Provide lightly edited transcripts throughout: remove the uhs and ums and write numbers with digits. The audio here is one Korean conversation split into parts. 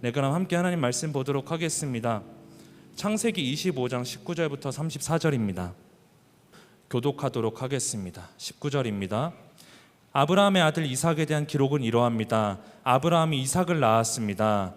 네, 그럼 함께 하나님 말씀 보도록 하겠습니다. 창세기 25장 19절부터 34절입니다. 교독하도록 하겠습니다. 19절입니다. 아브라함의 아들 이삭에 대한 기록은 이러합니다. 아브라함이 이삭을 낳았습니다.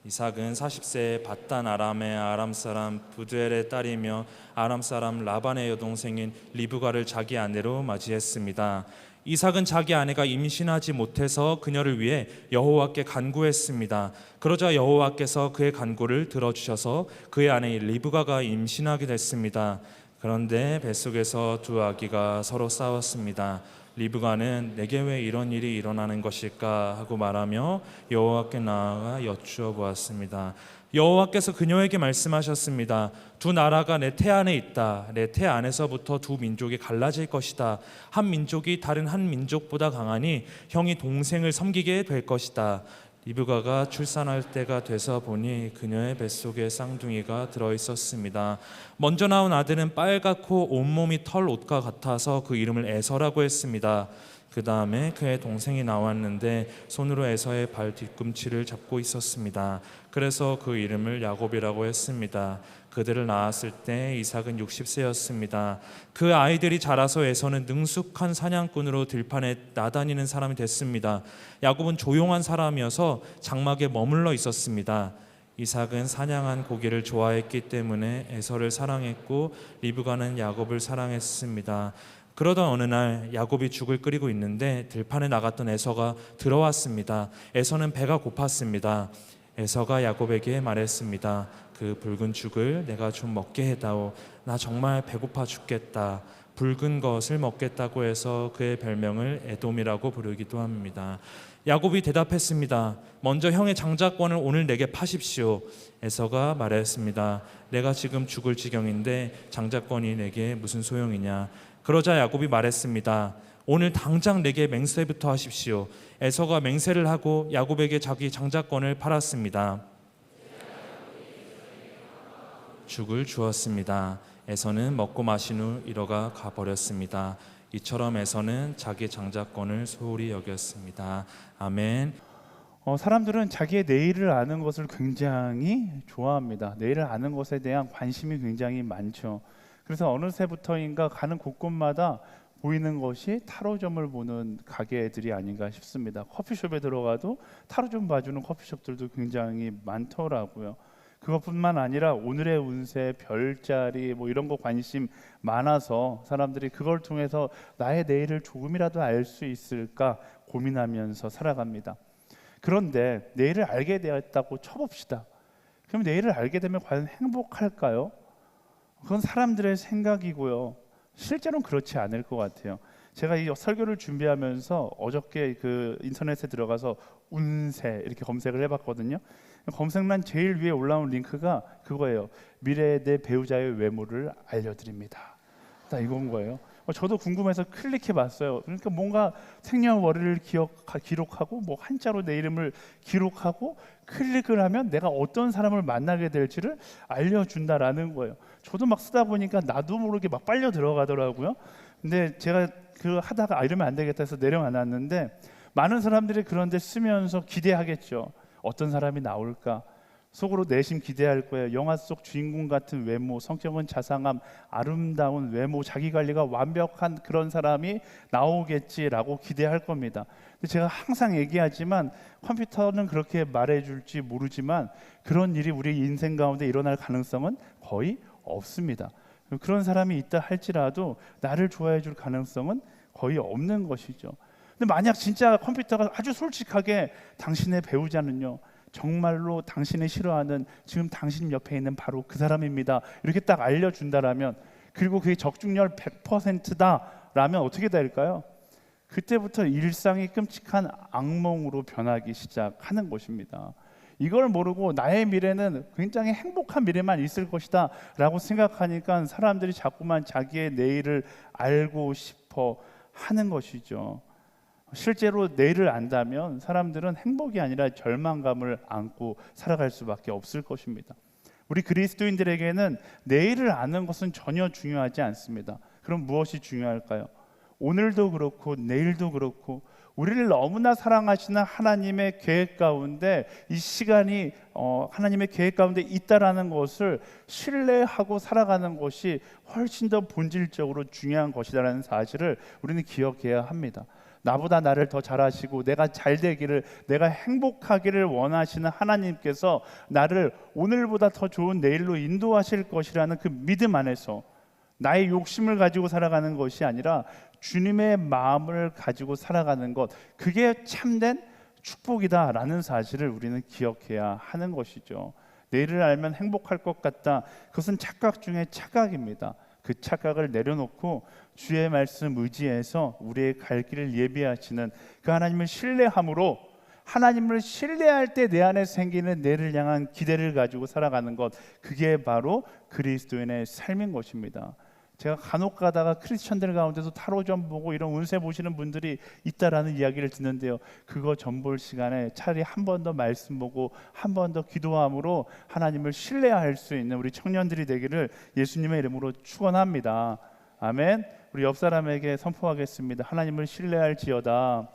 이삭은 40세에 밧단 아람의 아람 사람 부두엘의 딸이며 아람 사람 라반의 여동생인 리브가를 자기 아내로 맞이했습니다. 이삭은 자기 아내가 임신하지 못해서 그녀를 위해 여호와께 간구했습니다. 그러자 여호와께서 그의 간구를 들어주셔서 그의 아내 리브가가 임신하게 됐습니다. 그런데 뱃속에서 두 아기가 서로 싸웠습니다. 리브가는 내게 왜 이런 일이 일어나는 것일까 하고 말하며 여호와께 나아가 여쭈어 보았습니다. 여호와께서 그녀에게 말씀하셨습니다. 두 나라가 내 태 안에 있다. 내 태 안에서부터 두 민족이 갈라질 것이다. 한 민족이 다른 한 민족보다 강하니 형이 동생을 섬기게 될 것이다. 리브가가 출산할 때가 돼서 보니 그녀의 뱃속에 쌍둥이가 들어있었습니다. 먼저 나온 아들은 빨갛고 온몸이 털 옷과 같아서 그 이름을 에서라고 했습니다. 그 다음에 그의 동생이 나왔는데 손으로 에서의 발 뒤꿈치를 잡고 있었습니다. 그래서 그 이름을 야곱이라고 했습니다. 그들을 낳았을 때 이삭은 60세였습니다. 그 아이들이 자라서 에서는 능숙한 사냥꾼으로 들판에 나다니는 사람이 됐습니다. 야곱은 조용한 사람이어서 장막에 머물러 있었습니다. 이삭은 사냥한 고기를 좋아했기 때문에 에서를 사랑했고 리브가는 야곱을 사랑했습니다. 그러던 어느 날 야곱이 죽을 끓이고 있는데 들판에 나갔던 에서가 들어왔습니다. 에서는 배가 고팠습니다. 에서가 야곱에게 말했습니다. 그 붉은 죽을 내가 좀 먹게 해다오. 나 정말 배고파 죽겠다. 붉은 것을 먹겠다고 해서 그의 별명을 에돔이라고 부르기도 합니다. 야곱이 대답했습니다. 먼저 형의 장자권을 오늘 내게 파십시오. 에서가 말했습니다. 내가 지금 죽을 지경인데 장자권이 내게 무슨 소용이냐. 그러자 야곱이 말했습니다. 오늘 당장 내게 맹세부터 하십시오. 에서가 맹세를 하고 야곱에게 자기 장자권을 팔았습니다. 죽을 주었습니다. 에서는 먹고 마신 후 이러가 가버렸습니다. 이처럼 에서는 자기 장자권을 소홀히 여겼습니다. 아멘. 사람들은 자기의 내일을 아는 것을 굉장히 좋아합니다. 내일을 아는 것에 대한 관심이 굉장히 많죠. 그래서 어느새부터인가 가는 곳곳마다 보이는 것이 타로점을 보는 가게들이 아닌가 싶습니다. 커피숍에 들어가도 타로점 봐주는 커피숍들도 굉장히 많더라고요. 그것뿐만 아니라 오늘의 운세, 별자리 뭐 이런 거 관심 많아서 사람들이 그걸 통해서 나의 내일을 조금이라도 알 수 있을까 고민하면서 살아갑니다. 그런데 내일을 알게 되었다고 쳐봅시다. 그럼 내일을 알게 되면 과연 행복할까요? 그건 사람들의 생각이고요. 실제로는 그렇지 않을 것 같아요. 제가 이 설교를 준비하면서 어저께 그 인터넷에 들어가서 운세 이렇게 검색을 해봤거든요. 검색란 제일 위에 올라온 링크가 그거예요. 미래의 내 배우자의 외모를 알려드립니다. 딱 이건 거예요. 저도 궁금해서 클릭해봤어요. 그러니까 뭔가 생년월일을 기록하고 뭐 한자로 내 이름을 기록하고 클릭을 하면 내가 어떤 사람을 만나게 될지를 알려준다라는 거예요. 저도 막 쓰다 보니까 나도 모르게 막 빨려 들어가더라고요. 근데 제가 그 하다가 이러면 안 되겠다 해서 내려놨는데 많은 사람들이 그런데 쓰면서 기대하겠죠. 어떤 사람이 나올까? 속으로 내심 기대할 거예요. 영화 속 주인공 같은 외모, 성격은 자상함, 아름다운 외모, 자기관리가 완벽한 그런 사람이 나오겠지라고 기대할 겁니다. 근데 제가 항상 얘기하지만 컴퓨터는 그렇게 말해줄지 모르지만 그런 일이 우리 인생 가운데 일어날 가능성은 거의 없습니다. 그런 사람이 있다 할지라도 나를 좋아해 줄 가능성은 거의 없는 것이죠. 근데 만약 진짜 컴퓨터가 아주 솔직하게 당신의 배우자는요 정말로 당신이 싫어하는 지금 당신 옆에 있는 바로 그 사람입니다 이렇게 딱 알려준다라면, 그리고 그게 적중률 100%다라면 어떻게 될까요? 그때부터 일상이 끔찍한 악몽으로 변하기 시작하는 것입니다. 이걸 모르고 나의 미래는 굉장히 행복한 미래만 있을 것이다 라고 생각하니까 사람들이 자꾸만 자기의 내일을 알고 싶어 하는 것이죠. 실제로 내일을 안다면 사람들은 행복이 아니라 절망감을 안고 살아갈 수밖에 없을 것입니다. 우리 그리스도인들에게는 내일을 아는 것은 전혀 중요하지 않습니다. 그럼 무엇이 중요할까요? 오늘도 그렇고 내일도 그렇고 우리를 너무나 사랑하시는 하나님의 계획 가운데 이 시간이 하나님의 계획 가운데 있다라는 것을 신뢰하고 살아가는 것이 훨씬 더 본질적으로 중요한 것이라는 사실을 우리는 기억해야 합니다. 나보다 나를 더 잘하시고 내가 잘 되기를, 내가 행복하기를 원하시는 하나님께서 나를 오늘보다 더 좋은 내일로 인도하실 것이라는 그 믿음 안에서 나의 욕심을 가지고 살아가는 것이 아니라 주님의 마음을 가지고 살아가는 것, 그게 참된 축복이다라는 사실을 우리는 기억해야 하는 것이죠. 내일을 알면 행복할 것 같다, 그것은 착각 중에 착각입니다. 그 착각을 내려놓고 주의 말씀 의지해서 우리의 갈 길을 예비하시는 그 하나님을 신뢰함으로, 하나님을 신뢰할 때 내 안에 생기는 내일을 향한 기대를 가지고 살아가는 것, 그게 바로 그리스도인의 삶인 것입니다. 제가 간혹 가다가 크리스천들 가운데서 타로점 보고 이런 운세 보시는 분들이 있다라는 이야기를 듣는데요, 그거 점 볼 시간에 차라리 한 번 더 말씀 보고 한 번 더 기도함으로 하나님을 신뢰할 수 있는 우리 청년들이 되기를 예수님의 이름으로 축원합니다. 아멘. 우리 옆 사람에게 선포하겠습니다. 하나님을 신뢰할지어다.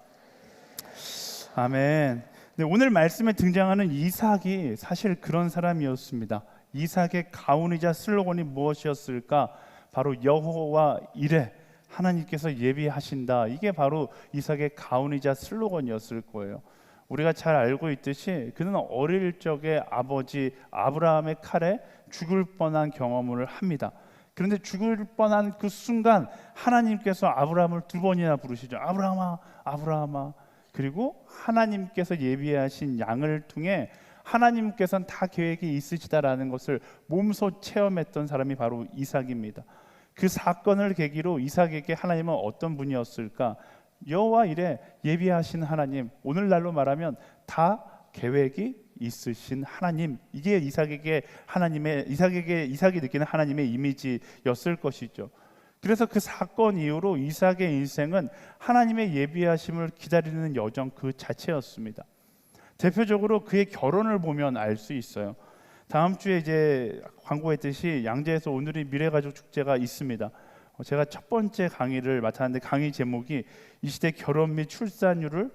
아멘. 네, 오늘 말씀에 등장하는 이삭이 사실 그런 사람이었습니다. 이삭의 가훈이자 슬로건이 무엇이었을까? 바로 여호와 이레, 하나님께서 예비하신다. 이게 바로 이삭의 가훈이자 슬로건이었을 거예요. 우리가 잘 알고 있듯이 그는 어릴 적에 아버지 아브라함의 칼에 죽을 뻔한 경험을 합니다. 그런데 죽을 뻔한 그 순간 하나님께서 아브라함을 두 번이나 부르시죠. 아브라함아, 아브라함아. 그리고 하나님께서 예비하신 양을 통해 하나님께서는 다 계획이 있으시다라는 것을 몸소 체험했던 사람이 바로 이삭입니다. 그 사건을 계기로 이삭에게 하나님은 어떤 분이었을까? 여호와 이레, 예비하신 하나님, 오늘날로 말하면 다 계획이 있으신 하나님. 이게 이삭이 느끼는 하나님의 이미지였을 것이죠. 그래서 그 사건 이후로 이삭의 인생은 하나님의 예비하심을 기다리는 여정 그 자체였습니다. 대표적으로 그의 결혼을 보면 알 수 있어요. 다음 주에 이제 광고했듯이 양재에서 오늘이 미래가족 축제가 있습니다. 제가 첫 번째 강의를 맡았는데 강의 제목이 이 시대 결혼 및 출산을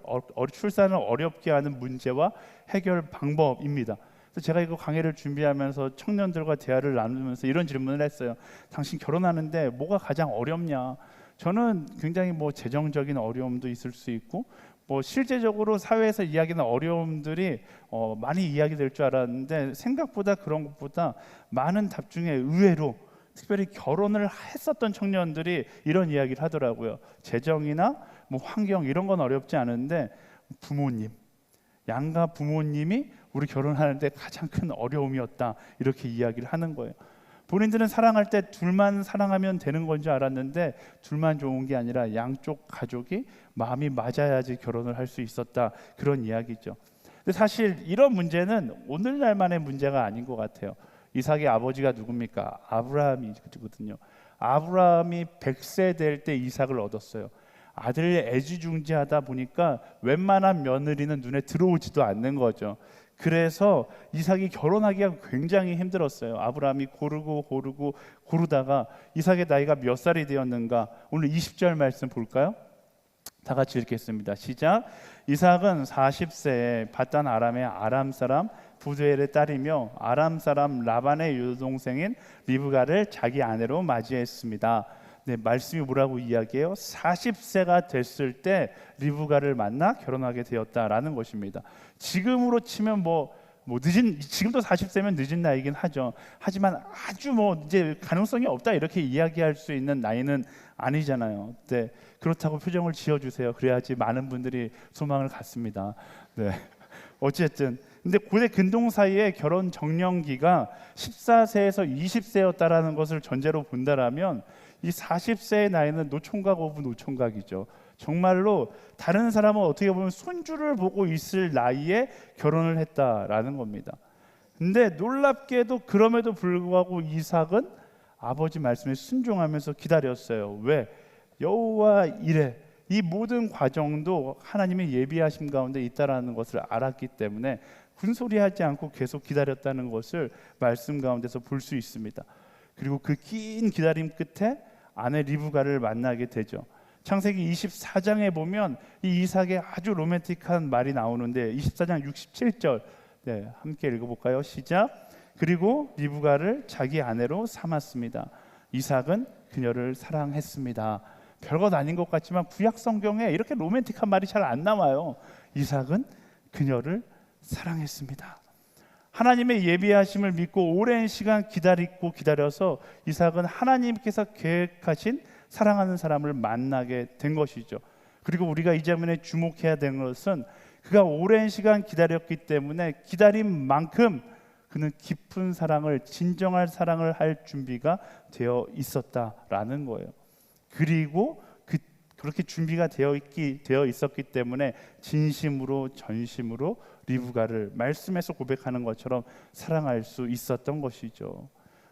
어렵게 하는 문제와 해결 방법입니다. 그래서 제가 이거 강의를 준비하면서 청년들과 대화를 나누면서 이런 질문을 했어요. 당신 결혼하는데 뭐가 가장 어렵냐? 저는 굉장히 재정적인 어려움도 있을 수 있고 실제적으로 사회에서 이야기하는 어려움들이 많이 이야기될 줄 알았는데 생각보다 그런 것보다 많은 답 중에 의외로 특별히 결혼을 했었던 청년들이 이런 이야기를 하더라고요. 재정이나 환경 이런 건 어렵지 않은데 부모님, 양가 부모님이 우리 결혼하는데 가장 큰 어려움이었다, 이렇게 이야기를 하는 거예요. 본인들은 사랑할 때 둘만 사랑하면 되는 건 줄 알았는데 둘만 좋은 게 아니라 양쪽 가족이 마음이 맞아야지 결혼을 할 수 있었다, 그런 이야기죠. 근데 사실 이런 문제는 오늘날만의 문제가 아닌 것 같아요. 이삭의 아버지가 누굽니까? 아브라함이거든요. 아브라함이 100세 될 때 이삭을 얻었어요. 아들을 애지중지하다 보니까 웬만한 며느리는 눈에 들어오지도 않는 거죠. 그래서 이삭이 결혼하기가 굉장히 힘들었어요. 아브라함이 고르다가 이삭의 나이가 몇 살이 되었는가? 오늘 20절 말씀 볼까요? 다 같이 읽겠습니다. 시작. 이삭은 40세에 밧단 아람의 아람 사람 부두엘의 딸이며 아람 사람 라반의 여동생인 리브가를 자기 아내로 맞이했습니다. 네, 말씀이 뭐라고 이야기해요? 40세가 됐을 때 리브가를 만나 결혼하게 되었다라는 것입니다. 지금으로 치면 지금도 40세면 늦은 나이긴 하죠. 하지만 아주 이제 가능성이 없다, 이렇게 이야기할 수 있는 나이는 아니잖아요. 네, 그렇다고 표정을 지어주세요. 그래야지 많은 분들이 소망을 갖습니다. 네, 어쨌든 근데 고대 근동 사이에 결혼 정년기가 14세에서 20세였다라는 것을 전제로 본다라면 이 40세의 나이는 노총각 오브 노총각이죠. 정말로 다른 사람은 어떻게 보면 손주를 보고 있을 나이에 결혼을 했다라는 겁니다. 근데 놀랍게도 그럼에도 불구하고 이삭은 아버지 말씀에 순종하면서 기다렸어요. 왜? 여호와 이레, 이 모든 과정도 하나님의 예비하심 가운데 있다라는 것을 알았기 때문에 군소리하지 않고 계속 기다렸다는 것을 말씀 가운데서 볼 수 있습니다. 그리고 그 긴 기다림 끝에 아내 리브가를 만나게 되죠. 창세기 24장에 보면 이 이삭의 아주 로맨틱한 말이 나오는데 24장 67절 함께 읽어볼까요? 시작. 그리고 리브가를 자기 아내로 삼았습니다. 이삭은 그녀를 사랑했습니다. 별것 아닌 것 같지만 구약 성경에 이렇게 로맨틱한 말이 잘 안 나와요. 이삭은 그녀를 사랑했습니다. 하나님의 예비하심을 믿고 오랜 시간 기다려서 이삭은 하나님께서 계획하신 사랑하는 사람을 만나게 된 것이죠. 그리고 우리가 이 장면에 주목해야 되는 것은 그가 오랜 시간 기다렸기 때문에 기다린 만큼 그는 깊은 사랑을, 진정한 사랑을 할 준비가 되어 있었다라는 거예요. 그리고 그렇게 준비가 되어 있었기 때문에 진심으로 전심으로 리브가를 말씀에서 고백하는 것처럼 사랑할 수 있었던 것이죠.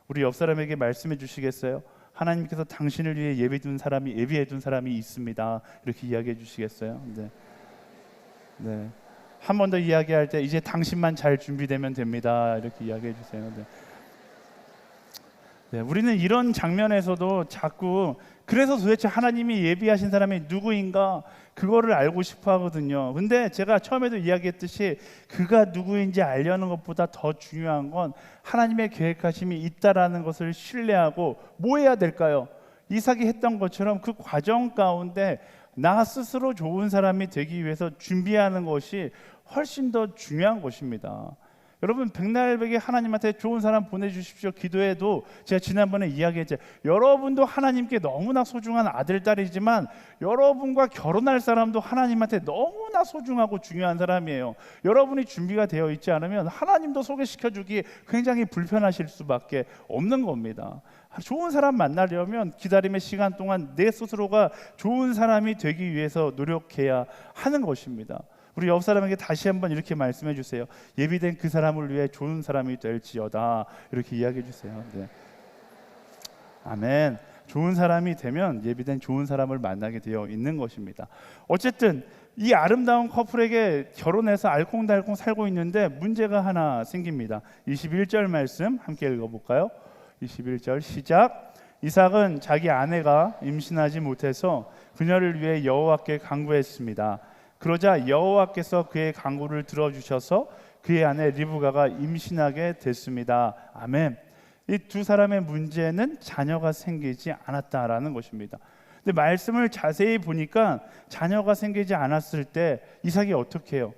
우리 옆 사람에게 말씀해 주시겠어요? 하나님께서 당신을 위해 예비해 둔 사람이 있습니다. 이렇게 이야기해 주시겠어요? 네. 한 번 더 이야기할 때 이제 당신만 잘 준비되면 됩니다. 이렇게 이야기해 주세요. 네, 우리는 이런 장면에서도 자꾸 그래서 도대체 하나님이 예비하신 사람이 누구인가 그거를 알고 싶어 하거든요. 근데 제가 처음에도 이야기했듯이 그가 누구인지 알려는 것보다 더 중요한 건 하나님의 계획하심이 있다라는 것을 신뢰하고 뭐 해야 될까요? 이삭이 했던 것처럼 그 과정 가운데 나 스스로 좋은 사람이 되기 위해서 준비하는 것이 훨씬 더 중요한 것입니다. 여러분, 백날백에 하나님한테 좋은 사람 보내주십시오 기도해도 제가 지난번에 이야기했죠. 여러분도 하나님께 너무나 소중한 아들, 딸이지만 여러분과 결혼할 사람도 하나님한테 너무나 소중하고 중요한 사람이에요. 여러분이 준비가 되어 있지 않으면 하나님도 소개시켜주기 굉장히 불편하실 수밖에 없는 겁니다. 좋은 사람 만나려면 기다림의 시간 동안 내 스스로가 좋은 사람이 되기 위해서 노력해야 하는 것입니다. 우리 옆 사람에게 다시 한번 이렇게 말씀해 주세요. 예비된 그 사람을 위해 좋은 사람이 될지어다. 이렇게 이야기해 주세요. 네. 아멘. 좋은 사람이 되면 예비된 좋은 사람을 만나게 되어 있는 것입니다. 어쨌든 이 아름다운 커플에게 결혼해서 알콩달콩 살고 있는데 문제가 하나 생깁니다. 21절 말씀 함께 읽어볼까요? 21절 시작. 이삭은 자기 아내가 임신하지 못해서 그녀를 위해 여호와께 간구했습니다. 그러자 여호와께서 그의 간구를 들어주셔서 그의 아내 리브가가 임신하게 됐습니다. 아멘. 이 두 사람의 문제는 자녀가 생기지 않았다라는 것입니다. 근데 말씀을 자세히 보니까 자녀가 생기지 않았을 때 이삭이 어떻게 해요?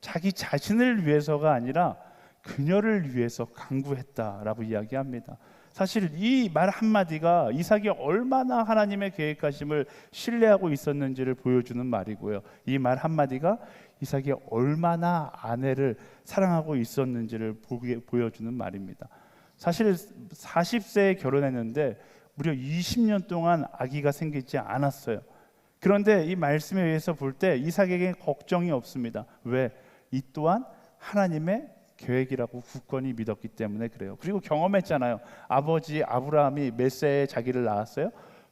자기 자신을 위해서가 아니라 그녀를 위해서 간구했다라고 이야기합니다. 사실 이 말 한마디가 이삭이 얼마나 하나님의 계획하심을 신뢰하고 있었는지를 보여주는 말이고요. 이 말 한마디가 이삭이 얼마나 아내를 사랑하고 있었는지를 보여주는 말입니다. 사실 40세에 결혼했는데 무려 20년 동안 아기가 생기지 않았어요. 그런데 이 말씀에 의해서 볼 때 이삭에게 걱정이 없습니다. 왜? 이 또한 하나님의 계획이라고 굳건히 믿었기 때문에 그래요. 그리고 경험했잖아요. 아버지 아브라함이 몇 세에 자기를 낳았어요?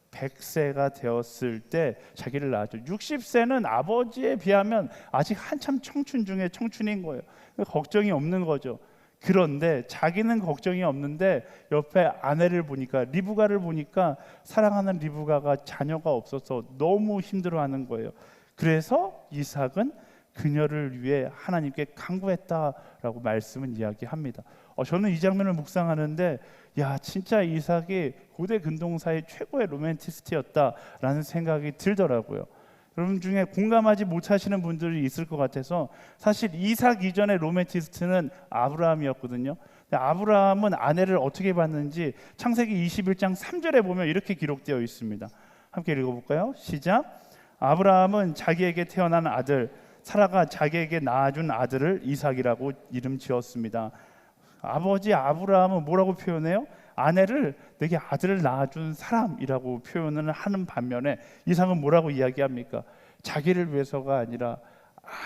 100세가 되었을 때 자기를 낳았죠. 60세는 아버지에 비하면 아직 한참 청춘 중에 청춘인 거예요. 걱정이 없는 거죠. 그런데 자기는 걱정이 없는데 옆에 아내를 보니까, 리브가를 보니까 사랑하는 리브가가 자녀가 없어서 너무 힘들어하는 거예요. 그래서 이삭은 그녀를 위해 하나님께 간구했다라고 말씀은 이야기합니다. 저는 이 장면을 묵상하는데 진짜 이삭이 고대 근동사의 최고의 로맨티스트였다라는 생각이 들더라고요. 여러분 중에 공감하지 못하시는 분들이 있을 것 같아서 사실 이삭 이전의 로맨티스트는 아브라함이었거든요. 근데 아브라함은 아내를 어떻게 봤는지 창세기 21장 3절에 보면 이렇게 기록되어 있습니다. 함께 읽어볼까요? 시작. 아브라함은 자기에게 태어난 아들 사라가 자기에게 낳아준 아들을 이삭이라고 이름 지었습니다. 아버지 아브라함은 뭐라고 표현해요? 아내를 내게 아들을 낳아준 사람이라고 표현을 하는 반면에 이삭은 뭐라고 이야기합니까? 자기를 위해서가 아니라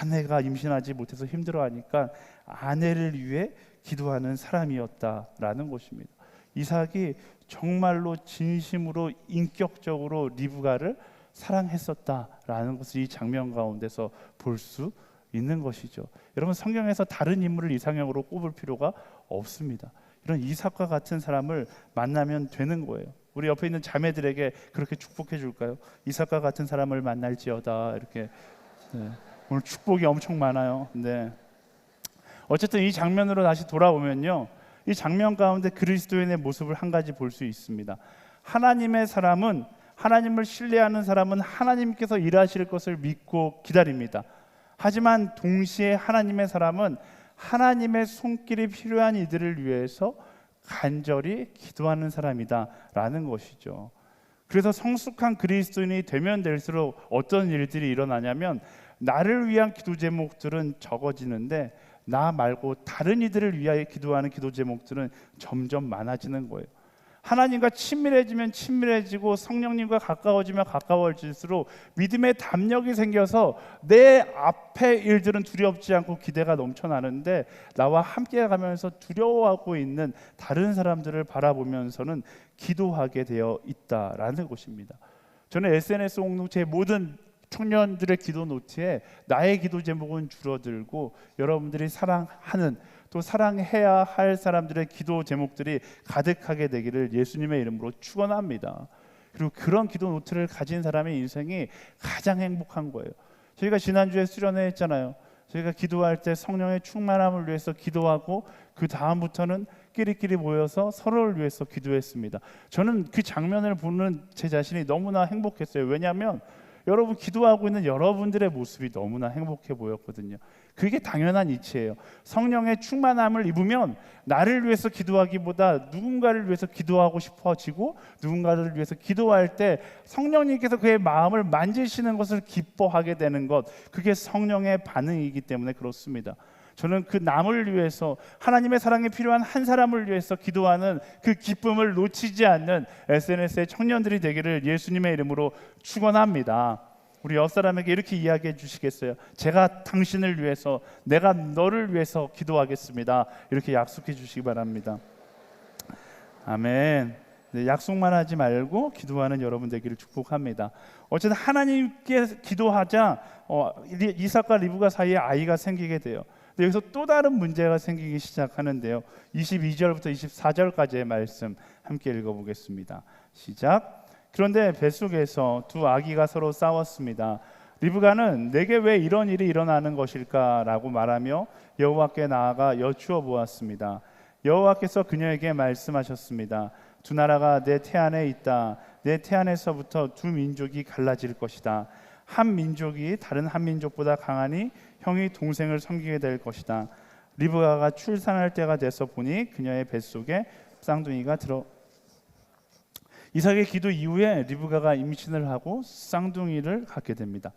아내가 임신하지 못해서 힘들어하니까 아내를 위해 기도하는 사람이었다라는 것입니다. 이삭이 정말로 진심으로 인격적으로 리브가를 사랑했었다라는 것을 이 장면 가운데서 볼 수 있는 것이죠. 여러분, 성경에서 다른 인물을 이상형으로 꼽을 필요가 없습니다. 이런 이삭과 같은 사람을 만나면 되는 거예요. 우리 옆에 있는 자매들에게 그렇게 축복해 줄까요? 이삭과 같은 사람을 만날지어다. 이렇게. 네. 오늘 축복이 엄청 많아요. 네. 어쨌든 이 장면으로 다시 돌아오면요, 이 장면 가운데 그리스도인의 모습을 한 가지 볼 수 있습니다. 하나님의 사람은, 하나님을 신뢰하는 사람은 하나님께서 일하실 것을 믿고 기다립니다. 하지만 동시에 하나님의 사람은 하나님의 손길이 필요한 이들을 위해서 간절히 기도하는 사람이다라는 것이죠. 그래서 성숙한 그리스도인이 되면 될수록 어떤 일들이 일어나냐면, 나를 위한 기도 제목들은 적어지는데 나 말고 다른 이들을 위하여 기도하는 기도 제목들은 점점 많아지는 거예요. 하나님과 친밀해지면 친밀해지고 성령님과 가까워지면 가까워질수록 믿음의 담력이 생겨서 내 앞의 일들은 두렵지 않고 기대가 넘쳐나는데, 나와 함께 가면서 두려워하고 있는 다른 사람들을 바라보면서는 기도하게 되어 있다라는 것입니다. 저는 SNS 공동체의 모든 청년들의 기도 노트에 나의 기도 제목은 줄어들고 여러분들이 사랑하는, 또 사랑해야 할 사람들의 기도 제목들이 가득하게 되기를 예수님의 이름으로 축원합니다. 그리고 그런 기도 노트를 가진 사람의 인생이 가장 행복한 거예요. 저희가 지난주에 수련회 했잖아요. 저희가 기도할 때 성령의 충만함을 위해서 기도하고 그 다음부터는 끼리끼리 모여서 서로를 위해서 기도했습니다. 저는 그 장면을 보는 제 자신이 너무나 행복했어요. 왜냐하면 여러분, 기도하고 있는 여러분들의 모습이 너무나 행복해 보였거든요. 그게 당연한 이치예요. 성령의 충만함을 입으면 나를 위해서 기도하기보다 누군가를 위해서 기도하고 싶어지고, 누군가를 위해서 기도할 때 성령님께서 그의 마음을 만지시는 것을 기뻐하게 되는 것, 그게 성령의 반응이기 때문에 그렇습니다. 저는 그 남을 위해서, 하나님의 사랑이 필요한 한 사람을 위해서 기도하는 그 기쁨을 놓치지 않는 SNS의 청년들이 되기를 예수님의 이름으로 축원합니다. 우리 옆 사람에게 이렇게 이야기해 주시겠어요? 제가 당신을 위해서, 내가 너를 위해서 기도하겠습니다. 이렇게 약속해 주시기 바랍니다. 아멘. 네, 약속만 하지 말고 기도하는 여러분 되기를 축복합니다. 어쨌든 하나님께 기도하자 이삭과 리브가 사이에 아이가 생기게 돼요. 여기서 또 다른 문제가 생기기 시작하는데요. 22절부터 24절까지의 말씀 함께 읽어보겠습니다. 시작. 그런데 뱃속에서 두 아기가 서로 싸웠습니다. 리브가는 내게 왜 이런 일이 일어나는 것일까? 라고 말하며 여호와께 나아가 여쭈어 보았습니다. 여호와께서 그녀에게 말씀하셨습니다. 두 나라가 내 태안에 있다. 내 태안에서부터 두 민족이 갈라질 것이다. 한 민족이 다른 한 민족보다 강하니 형이 동생을 섬기게 될 것이다. 리브가가 출산할 때가 돼서 보니 그녀의 뱃속에 쌍둥이가 들어. 이삭의 기도 이후에 리브가가 임신을 하고 쌍둥이를 갖게 됩니다.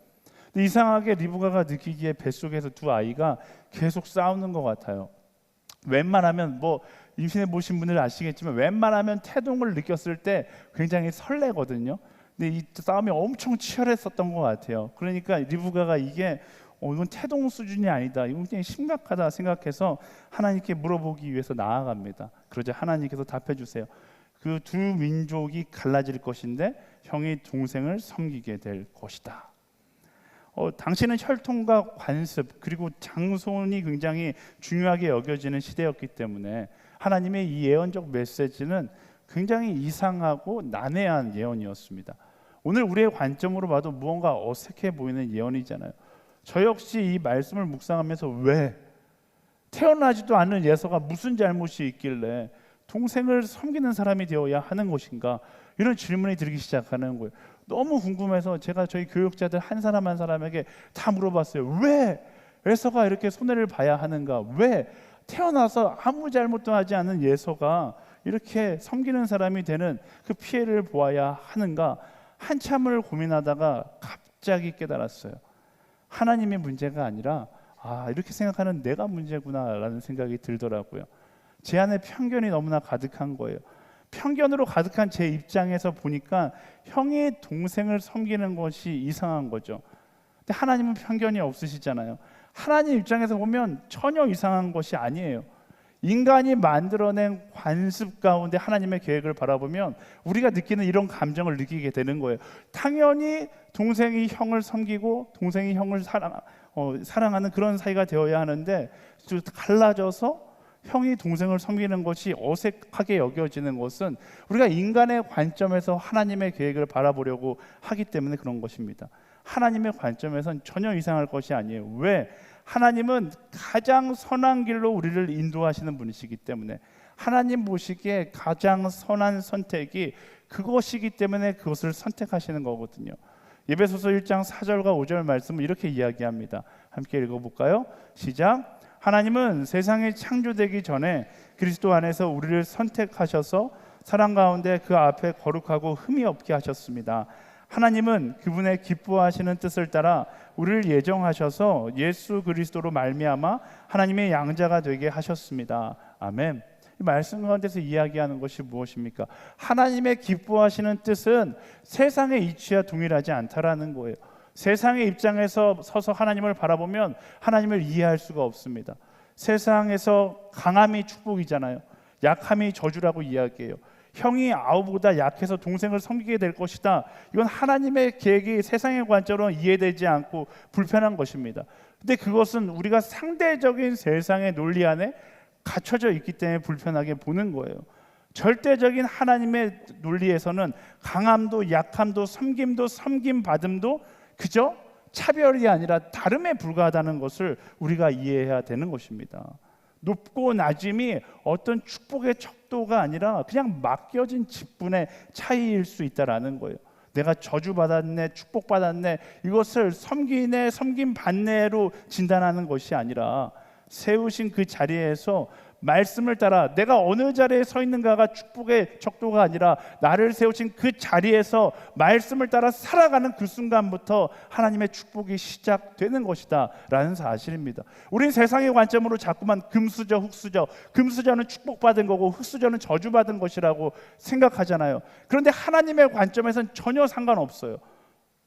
근데 이상하게 리브가가 느끼기에 뱃속에서 두 아이가 계속 싸우는 것 같아요. 웬만하면 임신해 보신 분들 아시겠지만 웬만하면 태동을 느꼈을 때 굉장히 설레거든요. 근데 이 싸움이 엄청 치열했었던 것 같아요. 그러니까 리브가가 이게 이건 태동 수준이 아니다, 이건 굉장히 심각하다 생각해서 하나님께 물어보기 위해서 나아갑니다. 그러자 하나님께서 답해 주세요. 그 두 민족이 갈라질 것인데 형이 동생을 섬기게 될 것이다. 당시는 혈통과 관습 그리고 장손이 굉장히 중요하게 여겨지는 시대였기 때문에 하나님의 이 예언적 메시지는 굉장히 이상하고 난해한 예언이었습니다. 오늘 우리의 관점으로 봐도 무언가 어색해 보이는 예언이잖아요. 저 역시 이 말씀을 묵상하면서 왜 태어나지도 않은 예서가 무슨 잘못이 있길래 동생을 섬기는 사람이 되어야 하는 것인가, 이런 질문이 들기 시작하는 거예요. 너무 궁금해서 제가 저희 교육자들 한 사람 한 사람에게 다 물어봤어요. 왜 예서가 이렇게 손해를 봐야 하는가? 왜 태어나서 아무 잘못도 하지 않은 예서가 이렇게 섬기는 사람이 되는 그 피해를 보아야 하는가? 한참을 고민하다가 갑자기 깨달았어요. 하나님의 문제가 아니라 이렇게 생각하는 내가 문제구나라는 생각이 들더라고요. 제 안에 편견이 너무나 가득한 거예요. 편견으로 가득한 제 입장에서 보니까 형이 동생을 섬기는 것이 이상한 거죠. 근데 하나님은 편견이 없으시잖아요. 하나님 입장에서 보면 전혀 이상한 것이 아니에요. 인간이 만들어낸 관습 가운데 하나님의 계획을 바라보면 우리가 느끼는 이런 감정을 느끼게 되는 거예요. 당연히 동생이 형을 섬기고 동생이 형을 사랑하는 그런 사이가 되어야 하는데 갈라져서 형이 동생을 섬기는 것이 어색하게 여겨지는 것은 우리가 인간의 관점에서 하나님의 계획을 바라보려고 하기 때문에 그런 것입니다. 하나님의 관점에선 전혀 이상할 것이 아니에요. 왜? 하나님은 가장 선한 길로 우리를 인도하시는 분이시기 때문에, 하나님 보시기에 가장 선한 선택이 그것이기 때문에 그것을 선택하시는 거거든요. 에베소서 1장 4절과 5절 말씀을 이렇게 이야기합니다. 함께 읽어볼까요? 시작. 하나님은 세상이 창조되기 전에 그리스도 안에서 우리를 선택하셔서 사랑 가운데 그 앞에 거룩하고 흠이 없게 하셨습니다. 하나님은 그분의 기뻐하시는 뜻을 따라 우리를 예정하셔서 예수 그리스도로 말미암아 하나님의 양자가 되게 하셨습니다. 아멘. 이 말씀 가운데서 이야기하는 것이 무엇입니까? 하나님의 기뻐하시는 뜻은 세상의 이치와 동일하지 않다라는 거예요. 세상의 입장에서 서서 하나님을 바라보면 하나님을 이해할 수가 없습니다. 세상에서 강함이 축복이잖아요. 약함이 저주라고 이야기해요. 형이 아우보다 약해서 동생을 섬기게 될 것이다. 이건 하나님의 계획이 세상의 관점으로 이해되지 않고 불편한 것입니다. 근데 그것은 우리가 상대적인 세상의 논리 안에 갇혀져 있기 때문에 불편하게 보는 거예요. 절대적인 하나님의 논리에서는 강함도 약함도 섬김도 섬김받음도 그저 차별이 아니라 다름에 불과하다는 것을 우리가 이해해야 되는 것입니다. 높고 낮음이 어떤 축복의 척도가 아니라 그냥 맡겨진 직분의 차이일 수 있다라는 거예요. 내가 저주받았네, 축복받았네, 이것을 섬기네, 섬김받네로 진단하는 것이 아니라 세우신 그 자리에서 말씀을 따라 내가 어느 자리에 서 있는가가 축복의 척도가 아니라 나를 세우신 그 자리에서 말씀을 따라 살아가는 그 순간부터 하나님의 축복이 시작되는 것이다 라는 사실입니다. 우린 세상의 관점으로 자꾸만 금수저, 흙수저, 금수저는 축복받은 거고 흙수저는 저주받은 것이라고 생각하잖아요. 그런데 하나님의 관점에서는 전혀 상관없어요.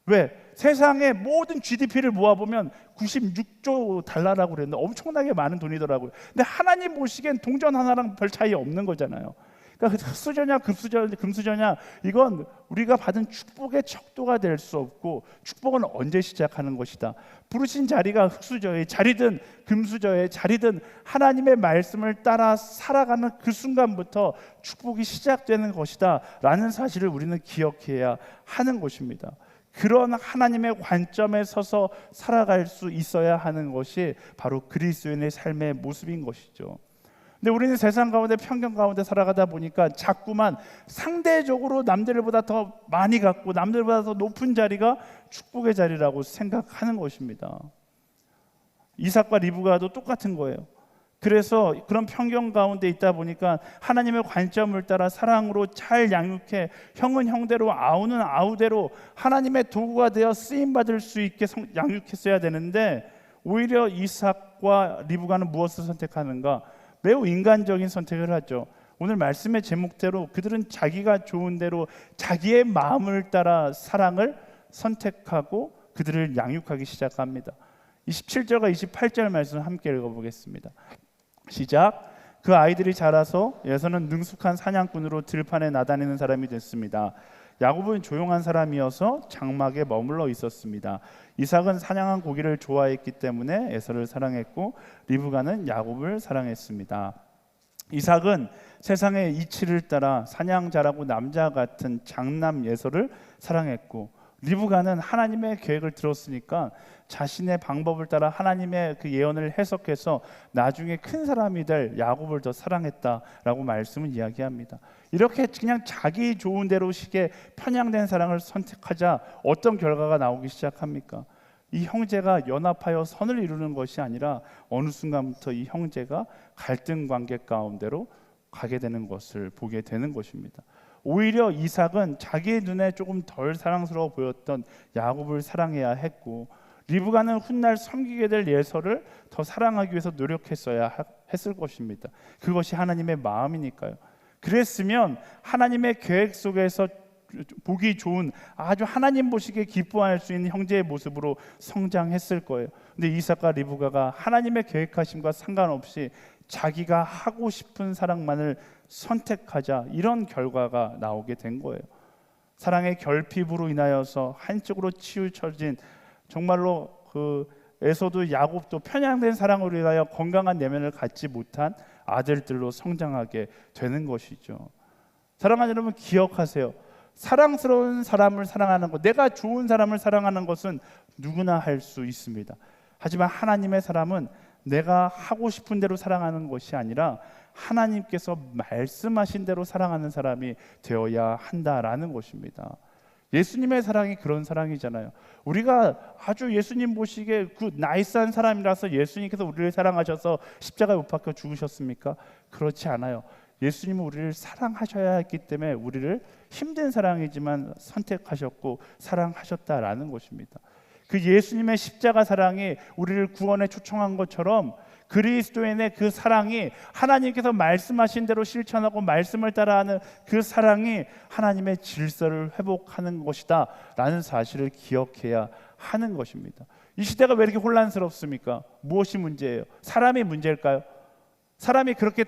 왜? 세상의 모든 GDP를 모아보면 96조 달러라고 그랬는데 엄청나게 많은 돈이더라고요. 근데 하나님 보시기엔 동전 하나랑 별 차이 없는 거잖아요. 그러니까 흙수저냐 금수저냐 이건 우리가 받은 축복의 척도가 될 수 없고, 축복은 언제 시작하는 것이다. 부르신 자리가 흙수저의 자리든 금수저의 자리든 하나님의 말씀을 따라 살아가는 그 순간부터 축복이 시작되는 것이다 라는 사실을 우리는 기억해야 하는 것입니다. 그런 하나님의 관점에 서서 살아갈 수 있어야 하는 것이 바로 그리스도인의 삶의 모습인 것이죠. 근데 우리는 세상 가운데 편견 가운데 살아가다 보니까 자꾸만 상대적으로 남들보다 더 많이 갖고 남들보다 더 높은 자리가 축복의 자리라고 생각하는 것입니다. 이삭과 리브가도 똑같은 거예요. 그래서 그런 편견 가운데 있다 보니까 하나님의 관점을 따라 사랑으로 잘 양육해 형은 형대로 아우는 아우대로 하나님의 도구가 되어 쓰임받을 수 있게 양육했어야 되는데, 오히려 이삭과 리브가는 무엇을 선택하는가? 매우 인간적인 선택을 하죠. 오늘 말씀의 제목대로 그들은 자기가 좋은 대로 자기의 마음을 따라 사랑을 선택하고 그들을 양육하기 시작합니다. 27절과 28절 말씀 함께 읽어보겠습니다. 시작. 그 아이들이 자라서 에서는 능숙한 사냥꾼으로 들판에 나다니는 사람이 됐습니다. 야곱은 조용한 사람이어서 장막에 머물러 있었습니다. 이삭은 사냥한 고기를 좋아했기 때문에 에서를 사랑했고 리브가는 야곱을 사랑했습니다. 이삭은 세상의 이치를 따라 사냥자라고 남자 같은 장남 에서를 사랑했고, 리브가는 하나님의 계획을 들었으니까 자신의 방법을 따라 하나님의 그 예언을 해석해서 나중에 큰 사람이 될 야곱을 더 사랑했다라고 말씀은 이야기합니다. 이렇게 그냥 자기 좋은 대로 식의 편향된 사랑을 선택하자 어떤 결과가 나오기 시작합니까? 이 형제가 연합하여 선을 이루는 것이 아니라 어느 순간부터 이 형제가 갈등 관계 가운데로 가게 되는 것을 보게 되는 것입니다. 오히려 이삭은 자기의 눈에 조금 덜 사랑스러워 보였던 야곱을 사랑해야 했고, 리브가는 훗날 섬기게 될 예서를 더 사랑하기 위해서 노력했어야 했을 것입니다. 그것이 하나님의 마음이니까요. 그랬으면 하나님의 계획 속에서 보기 좋은, 아주 하나님 보시기에 기뻐할 수 있는 형제의 모습으로 성장했을 거예요. 근데 이삭과 리브가가 하나님의 계획하심과 상관없이 자기가 하고 싶은 사랑만을 선택하자, 이런 결과가 나오게 된 거예요. 사랑의 결핍으로 인하여서 한쪽으로 치우쳐진, 정말로 그 에서도 야곱도 편향된 사랑으로 인하여 건강한 내면을 갖지 못한 아들들로 성장하게 되는 것이죠. 사랑하는 여러분, 기억하세요. 사랑스러운 사람을 사랑하는 것, 내가 좋은 사람을 사랑하는 것은 누구나 할 수 있습니다. 하지만 하나님의 사람은 내가 하고 싶은 대로 사랑하는 것이 아니라 하나님께서 말씀하신 대로 사랑하는 사람이 되어야 한다라는 것입니다. 예수님의 사랑이 그런 사랑이잖아요. 우리가 아주 예수님 보시기에 그 나이스한 사람이라서 예수님께서 우리를 사랑하셔서 십자가에 못 박혀 죽으셨습니까? 그렇지 않아요. 예수님은 우리를 사랑하셔야 했기 때문에 우리를 힘든 사랑이지만 선택하셨고 사랑하셨다라는 것입니다. 그 예수님의 십자가 사랑이 우리를 구원에 초청한 것처럼 그리스도인의 그 사랑이 하나님께서 말씀하신 대로 실천하고 말씀을 따라하는 그 사랑이 하나님의 질서를 회복하는 것이다 라는 사실을 기억해야 하는 것입니다. 이 시대가 왜 이렇게 혼란스럽습니까? 무엇이 문제예요? 사람이 문제일까요? 사람이 그렇게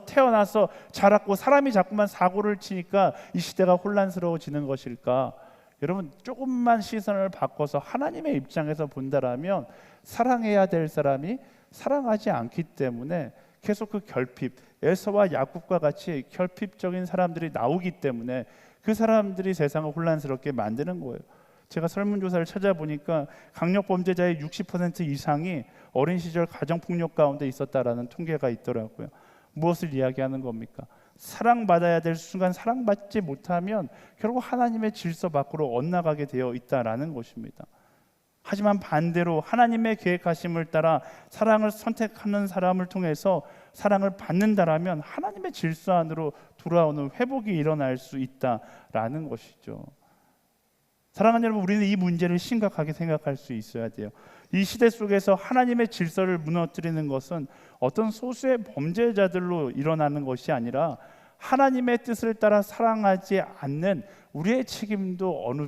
태어나서 자랐고 사람이 자꾸만 사고를 치니까 이 시대가 혼란스러워지는 것일까? 여러분, 조금만 시선을 바꿔서 하나님의 입장에서 본다라면 사랑해야 될 사람이 사랑하지 않기 때문에 계속 그 결핍, 에서와 야곱과 같이 결핍적인 사람들이 나오기 때문에 그 사람들이 세상을 혼란스럽게 만드는 거예요. 제가 설문조사를 찾아보니까 강력범죄자의 60% 이상이 어린 시절 가정폭력 가운데 있었다라는 통계가 있더라고요. 무엇을 이야기하는 겁니까? 사랑받아야 될 순간 사랑받지 못하면 결국 하나님의 질서 밖으로 엇나가게 되어 있다라는 것입니다. 하지만 반대로 하나님의 계획하심을 따라 사랑을 선택하는 사람을 통해서 사랑을 받는다라면 하나님의 질서 안으로 돌아오는 회복이 일어날 수 있다라는 것이죠. 사랑하는 여러분, 우리는 이 문제를 심각하게 생각할 수 있어야 돼요. 이 시대 속에서 하나님의 질서를 무너뜨리는 것은 어떤 소수의 범죄자들로 일어나는 것이 아니라 하나님의 뜻을 따라 사랑하지 않는 우리의 책임도 어느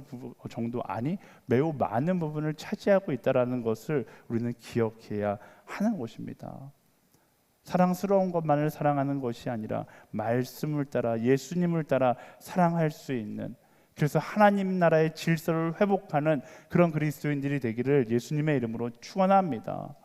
정도 아니 매우 많은 부분을 차지하고 있다는 것을 우리는 기억해야 하는 것입니다. 사랑스러운 것만을 사랑하는 것이 아니라 말씀을 따라 예수님을 따라 사랑할 수 있는, 그래서 하나님 나라의 질서를 회복하는 그런 그리스도인들이 되기를 예수님의 이름으로 축원합니다.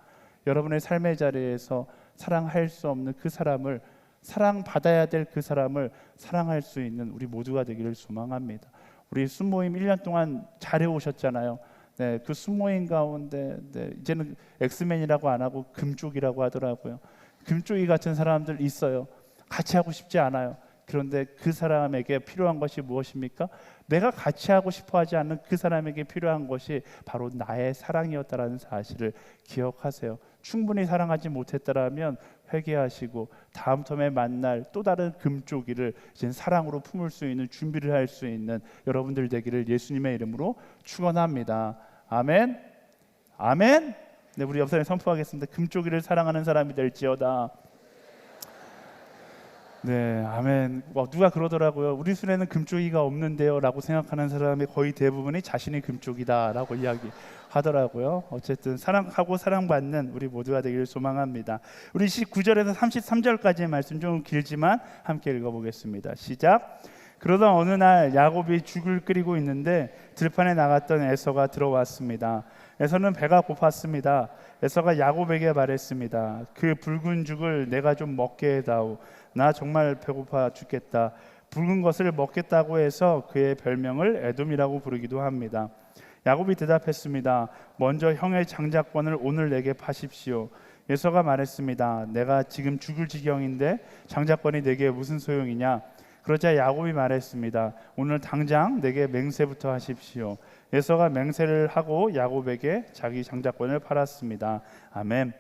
여러분의 삶의 자리에서 사랑할 수 없는 그 사람을, 사랑받아야 될 그 사람을 사랑할 수 있는 우리 모두가 되기를 소망합니다. 우리 순모임 1년 동안 잘해오셨잖아요. 네, 그 순모임 가운데 이제는 엑스맨이라고 안 하고 금쪽이라고 하더라고요. 금쪽이 같은 사람들 있어요. 같이 하고 싶지 않아요. 그런데 그 사람에게 필요한 것이 무엇입니까? 내가 같이 하고 싶어 하지 않는 그 사람에게 필요한 것이 바로 나의 사랑이었다라는 사실을 기억하세요. 충분히 사랑하지 못했다라면 회개하시고 다음 텀에 만날 또 다른 금쪽이를 이제 사랑으로 품을 수 있는 준비를 할 수 있는 여러분들 되기를 예수님의 이름으로 축원합니다. 아멘. 아멘. 네, 우리 옆 사람에 선포하겠습니다. 금쪽이를 사랑하는 사람이 될지어다. 네, 아멘. 누가 그러더라고요. 우리 순에는 금쪽이가 없는데요 라고 생각하는 사람의 거의 대부분이 자신이 금쪽이다 라고 이야기하더라고요. 어쨌든 사랑하고 사랑받는 우리 모두가 되기를 소망합니다. 우리 19절에서 33절까지의 말씀 좀 길지만 함께 읽어보겠습니다. 시작. 그러던 어느 날 야곱이 죽을 끓이고 있는데 들판에 나갔던 에서가 들어왔습니다. 에서는 배가 고팠습니다. 에서가 야곱에게 말했습니다. 그 붉은 죽을 내가 좀 먹게 해다오. 나 정말 배고파 죽겠다. 붉은 것을 먹겠다고 해서 그의 별명을 에돔이라고 부르기도 합니다. 야곱이 대답했습니다. 먼저 형의 장자권을 오늘 내게 파십시오. 에서가 말했습니다. 내가 지금 죽을 지경인데 장자권이 내게 무슨 소용이냐? 그러자 야곱이 말했습니다. 오늘 당장 내게 맹세부터 하십시오. 에서가 맹세를 하고 야곱에게 자기 장자권을 팔았습니다. 아멘.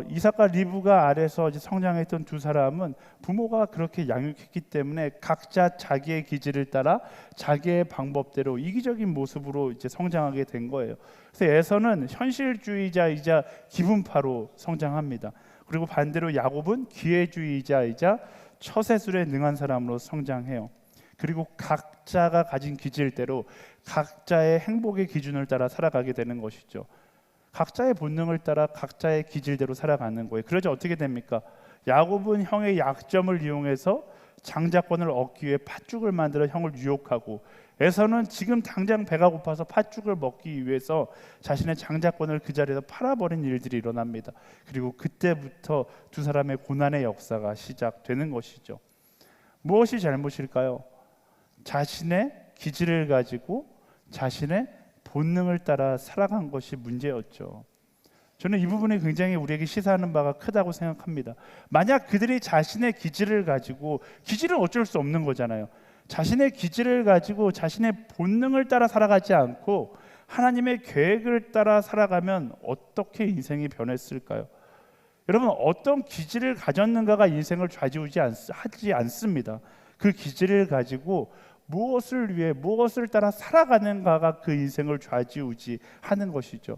이삭과 리브가 아래서 성장했던 두 사람은 부모가 그렇게 양육했기 때문에 각자 자기의 기질을 따라 자기의 방법대로 이기적인 모습으로 이제 성장하게 된 거예요. 그래서 에서는 현실주의자이자 기분파로 성장합니다. 그리고 반대로 야곱은 기회주의자이자 처세술에 능한 사람으로 성장해요. 그리고 각자가 가진 기질대로 각자의 행복의 기준을 따라 살아가게 되는 것이죠. 각자의 본능을 따라 각자의 기질대로 살아가는 거예요. 그러자 어떻게 됩니까? 야곱은 형의 약점을 이용해서 장자권을 얻기 위해 팥죽을 만들어 형을 유혹하고, 에서는 지금 당장 배가 고파서 팥죽을 먹기 위해서 자신의 장자권을 그 자리에서 팔아버린 일들이 일어납니다. 그리고 그때부터 두 사람의 고난의 역사가 시작되는 것이죠. 무엇이 잘못일까요? 자신의 기질을 가지고 자신의 본능을 따라 살아간 것이 문제였죠. 저는 이 부분이 굉장히 우리에게 시사하는 바가 크다고 생각합니다. 만약 그들이 자신의 기질을 가지고, 기질은 어쩔 수 없는 거잖아요. 자신의 기질을 가지고 자신의 본능을 따라 살아가지 않고 하나님의 계획을 따라 살아가면 어떻게 인생이 변했을까요? 여러분, 어떤 기질을 가졌는가가 인생을 좌지우지하지 않습니다. 그 기질을 가지고 무엇을 위해 무엇을 따라 살아가는가가 그 인생을 좌지우지하는 것이죠.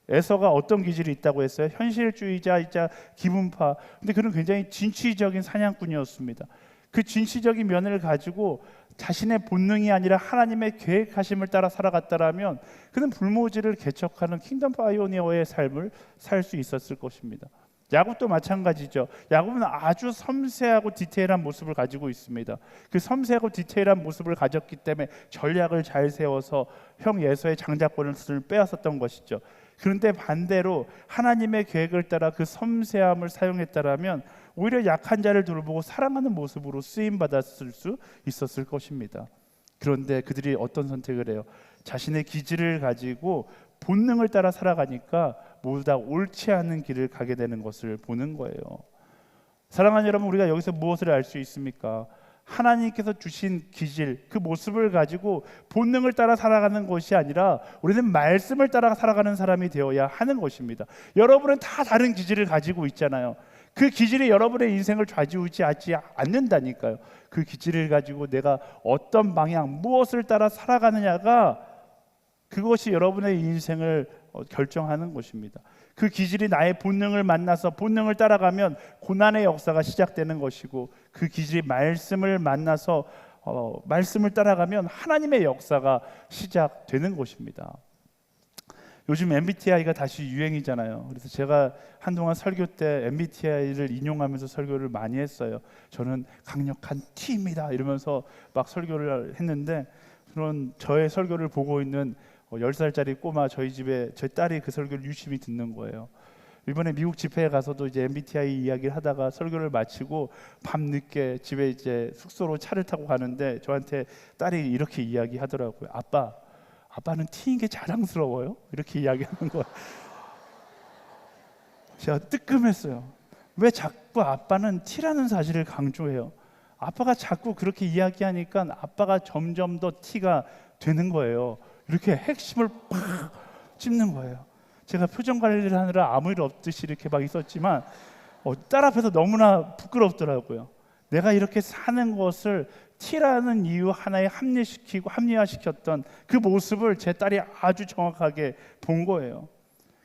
에서가 어떤 기질이 있다고 했어요? 현실주의자이자 기분파. 근데 그는 굉장히 진취적인 사냥꾼이었습니다. 그 진취적인 면을 가지고 자신의 본능이 아니라 하나님의 계획하심을 따라 살아갔다라면 그는 불모지를 개척하는 킹덤 파이오니어의 삶을 살 수 있었을 것입니다. 야곱도 마찬가지죠. 야곱은 아주 섬세하고 디테일한 모습을 가지고 있습니다. 그 섬세하고 디테일한 모습을 가졌기 때문에 전략을 잘 세워서 형 에서의 장자권을 빼앗았던 것이죠. 그런데 반대로 하나님의 계획을 따라 그 섬세함을 사용했다라면 오히려 약한 자를 돌보고 사랑하는 모습으로 쓰임 받았을 수 있었을 것입니다. 그런데 그들이 어떤 선택을 해요? 자신의 기질을 가지고 본능을 따라 살아가니까 모두 다 옳지 않은 길을 가게 되는 것을 보는 거예요. 사랑하는 여러분, 우리가 여기서 무엇을 알 수 있습니까? 하나님께서 주신 기질, 그 모습을 가지고 본능을 따라 살아가는 것이 아니라 우리는 말씀을 따라 살아가는 사람이 되어야 하는 것입니다. 여러분은 다 다른 기질을 가지고 있잖아요. 그 기질이 여러분의 인생을 좌지우지하지 않는다니까요. 그 기질을 가지고 내가 어떤 방향, 무엇을 따라 살아가느냐가 그것이 여러분의 인생을 결정하는 것입니다. 그 기질이 나의 본능을 만나서 본능을 따라가면 고난의 역사가 시작되는 것이고, 그 기질이 말씀을 만나서 말씀을 따라가면 하나님의 역사가 시작되는 것입니다. 요즘 MBTI가 다시 유행이잖아요. 그래서 제가 한동안 설교 때 MBTI를 인용하면서 설교를 많이 했어요. 저는 강력한 T입니다 이러면서 막 설교를 했는데, 그런 저의 설교를 보고 있는 10살짜리 꼬마 저희 집에 저희 딸이 그 설교를 유심히 듣는 거예요. 이번에 미국 집회에 가서도 이제 MBTI 이야기를 하다가 설교를 마치고 밤 늦게 집에 이제 숙소로 차를 타고 가는데 저한테 딸이 이렇게 이야기하더라고요. 아빠는 T인 게 자랑스러워요? 이렇게 이야기하는 거예요. 제가 뜨끔했어요. 왜 자꾸 아빠는 T라는 사실을 강조해요? 아빠가 자꾸 그렇게 이야기하니까 아빠가 점점 더 T가 되는 거예요. 이렇게 핵심을 팍 찝는 거예요. 제가 표정 관리를 하느라 아무 일 없듯이 이렇게 막 있었지만 딸 앞에서 너무나 부끄럽더라고요. 내가 이렇게 사는 것을 T라는 이유 하나에 합리화시켰던 그 모습을 제 딸이 아주 정확하게 본 거예요.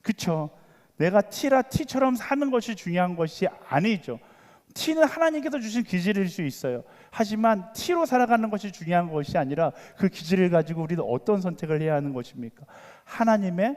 그렇죠? 내가 T처럼 사는 것이 중요한 것이 아니죠. T는 하나님께서 주신 기질일 수 있어요. 하지만 T로 살아가는 것이 중요한 것이 아니라 그 기질을 가지고 우리는 어떤 선택을 해야 하는 것입니까? 하나님의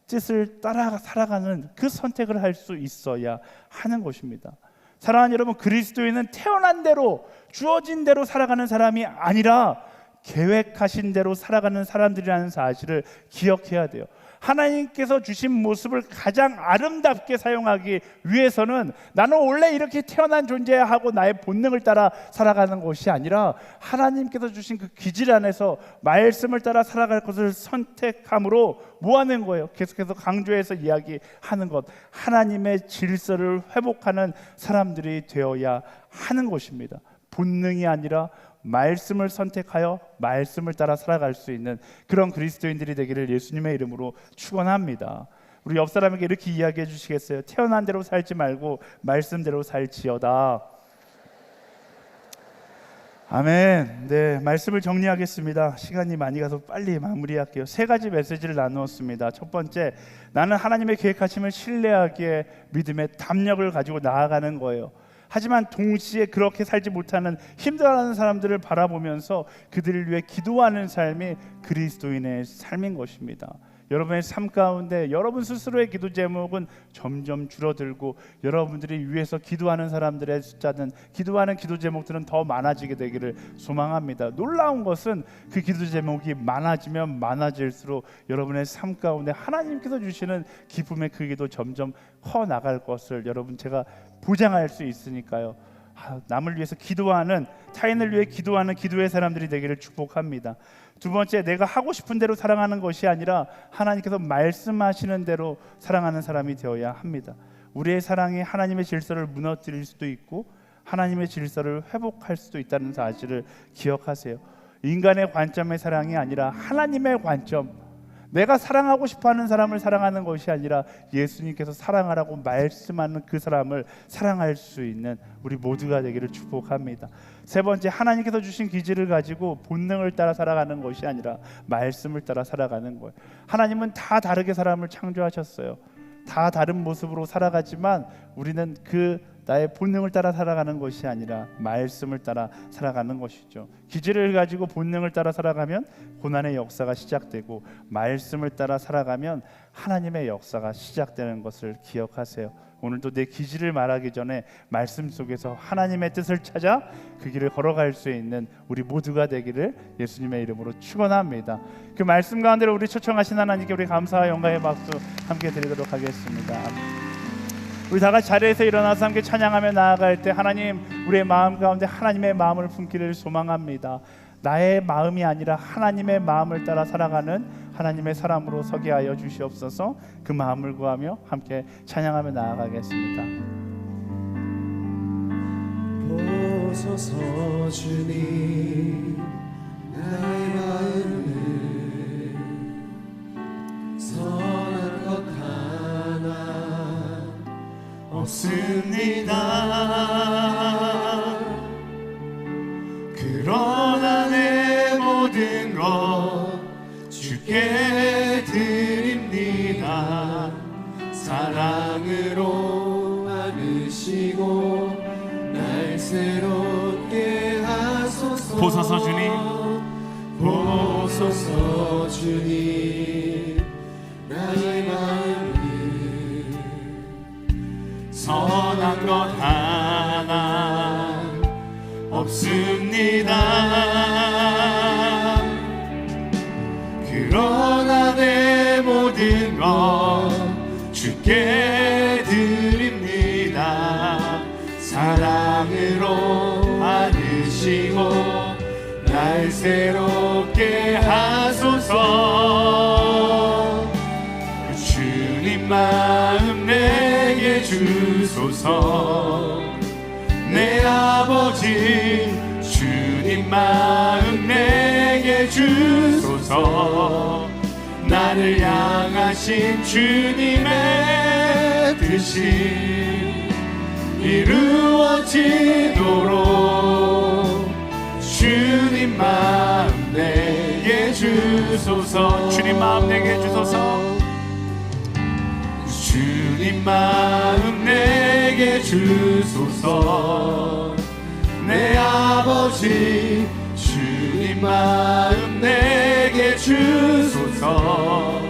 뜻을 따라 살아가는 그 선택을 할 수 있어야 하는 것입니다. 사랑하는 여러분, 그리스도인은 태어난 대로 주어진 대로 살아가는 사람이 아니라 계획하신 대로 살아가는 사람들이라는 사실을 기억해야 돼요. 하나님께서 주신 모습을 가장 아름답게 사용하기 위해서는 나는 원래 이렇게 태어난 존재야 하고 나의 본능을 따라 살아가는 것이 아니라 하나님께서 주신 그 기질 안에서 말씀을 따라 살아갈 것을 선택함으로 뭐 하는 거예요? 계속해서 강조해서 이야기하는 것, 하나님의 질서를 회복하는 사람들이 되어야 하는 것입니다. 본능이 아니라 말씀을 선택하여 말씀을 따라 살아갈 수 있는 그런 그리스도인들이 되기를 예수님의 이름으로 축원합니다. 우리 옆 사람에게 이렇게 이야기해 주시겠어요? 태어난 대로 살지 말고 말씀대로 살지어다. 아멘. 네, 말씀을 정리하겠습니다. 시간이 많이 가서 빨리 마무리할게요. 3가지 메시지를 나누었습니다. 첫 번째, 나는 하나님의 계획하심을 신뢰하기에 믿음의 담력을 가지고 나아가는 거예요. 하지만 동시에 그렇게 살지 못하는 힘들어하는 사람들을 바라보면서 그들을 위해 기도하는 삶이 그리스도인의 삶인 것입니다. 여러분의 삶 가운데 여러분 스스로의 기도 제목은 점점 줄어들고 여러분들이 위해서 기도하는 사람들의 숫자는, 기도하는 기도 제목들은 더 많아지게 되기를 소망합니다. 놀라운 것은 그 기도 제목이 많아지면 많아질수록 여러분의 삶 가운데 하나님께서 주시는 기쁨의 크기도 점점 커 나갈 것을 여러분 제가 보장할 수 있으니까요. 남을 위해서 기도하는, 타인을 위해 기도하는 기도의 사람들이 되기를 축복합니다. 두 번째, 내가 하고 싶은 대로 사랑하는 것이 아니라 하나님께서 말씀하시는 대로 사랑하는 사람이 되어야 합니다. 우리의 사랑이 하나님의 질서를 무너뜨릴 수도 있고 하나님의 질서를 회복할 수도 있다는 사실을 기억하세요. 인간의 관점의 사랑이 아니라 하나님의 관점, 내가 사랑하고 싶어하는 사람을 사랑하는 것이 아니라 예수님께서 사랑하라고 말씀하는 그 사람을 사랑할 수 있는 우리 모두가 되기를 축복합니다. 세 번째, 하나님께서 주신 기질을 가지고 본능을 따라 살아가는 것이 아니라 말씀을 따라 살아가는 거예요. 하나님은 다 다르게 사람을 창조하셨어요. 다 다른 모습으로 살아가지만 우리는 그 나의 본능을 따라 살아가는 것이 아니라 말씀을 따라 살아가는 것이죠. 기질을 가지고 본능을 따라 살아가면 고난의 역사가 시작되고 말씀을 따라 살아가면 하나님의 역사가 시작되는 것을 기억하세요. 오늘도 내 기질을 말하기 전에 말씀 속에서 하나님의 뜻을 찾아 그 길을 걸어갈 수 있는 우리 모두가 되기를 예수님의 이름으로 축원합니다. 그 말씀 가운데로 우리 초청하신 하나님께 우리 감사와 영광의 박수 함께 드리도록 하겠습니다. 우리 다 같이 자리에서 일어나서 함께 찬양하며 나아갈 때 하나님, 우리의 마음 가운데 하나님의 마음을 품기를 소망합니다. 나의 마음이 아니라 하나님의 마음을 따라 살아가는 하나님의 사람으로 서게 하여 주시옵소서. 그 마음을 구하며 함께 찬양하며 나아가겠습니다. 보소서 주님, 나의 마음을 선한 것 하나 없습니다. 그러나 내 모든 것 주께 드립니다. 사랑으로 안으시고 날 새롭게 하소서. 보소서 주님, 보소서 주님, 나의 마음을 선한 것 하나 없습니다. 그러나 내 모든 것 주께 드립니다. 사랑으로 안으시고 날 새롭게 하소서. 주님 마음 내게 주소서. 내 아버지 주님 마음 내게 주소서. 나를 향하신 주님의 뜻이 이루어지도록 주님 마음 내게 주소서. 주님 마음 내게 주소서. 주님 마음 내게 주소서. 내 아버지 주님 마음 내게 주소서.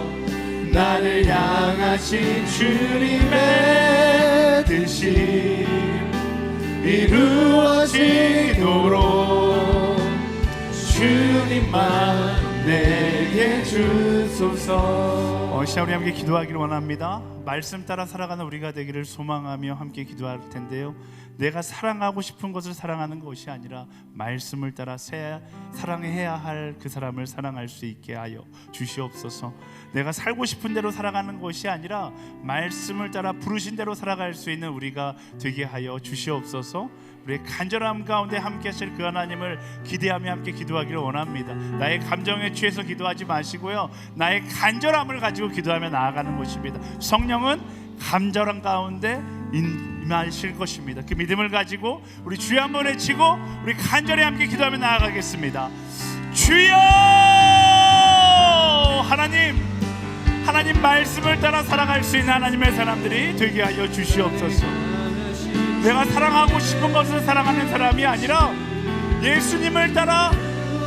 나를 향하신 주님의 뜻이 이루어지도록 주님 마음 내게 주소서. 시간 우리 함께 기도하기를 원합니다. 말씀 따라 살아가는 우리가 되기를 소망하며 함께 기도할 텐데요, 내가 사랑하고 싶은 것을 사랑하는 것이 아니라 말씀을 따라 사랑해야 할 그 사람을 사랑할 수 있게 하여 주시옵소서. 내가 살고 싶은 대로 살아가는 것이 아니라 말씀을 따라 부르신 대로 살아갈 수 있는 우리가 되게 하여 주시옵소서. 우리의 간절함 가운데 함께 하실 그 하나님을 기대하며 함께 기도하기를 원합니다. 나의 감정에 취해서 기도하지 마시고요, 나의 간절함을 가지고 기도하며 나아가는 것입니다. 성령은 간절함 가운데 임하실 것입니다. 그 믿음을 가지고 우리 주여 한번 외치고 우리 간절히 함께 기도하며 나아가겠습니다. 주여! 하나님 말씀을 따라 살아갈 수 있는 하나님의 사람들이 되게 하여 주시옵소서. 내가 사랑하고 싶은 것을 사랑하는 사람이 아니라 예수님을 따라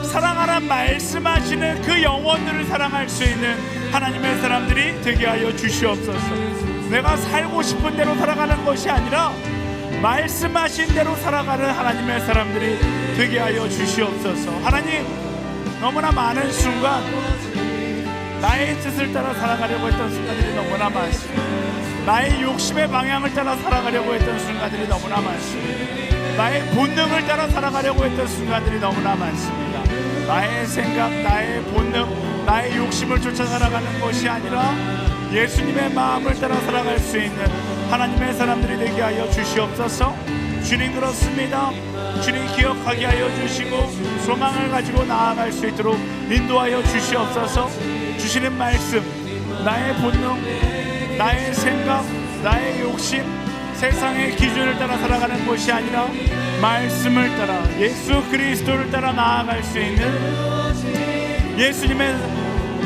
사랑하라 말씀하시는 그 영혼들을 사랑할 수 있는 하나님의 사람들이 되게 하여 주시옵소서. 내가 살고 싶은 대로 살아가는 것이 아니라 말씀하신 대로 살아가는 하나님의 사람들이 되게 하여 주시옵소서. 하나님, 너무나 많은 순간 나의 뜻을 따라 살아가려고 했던 순간들이 너무나 많습니다. 나의 욕심의 방향을 따라 살아가려고 했던 순간들이 너무나 많습니다. 나의 본능을 따라 살아가려고 했던 순간들이 너무나 많습니다. 나의 생각, 나의 본능, 나의 욕심을 쫓아 살아가는 것이 아니라 예수님의 마음을 따라 살아갈 수 있는 하나님의 사람들이 되게 하여 주시옵소서. 주님, 그렇습니다. 주님, 기억하게 하여 주시고 소망을 가지고 나아갈 수 있도록 인도하여 주시옵소서. 주시는 말씀, 나의 본능, 나의 생각, 나의 욕심, 세상의 기준을 따라 살아가는 것이 아니라 말씀을 따라, 예수 그리스도를 따라 나아갈 수 있는, 예수님의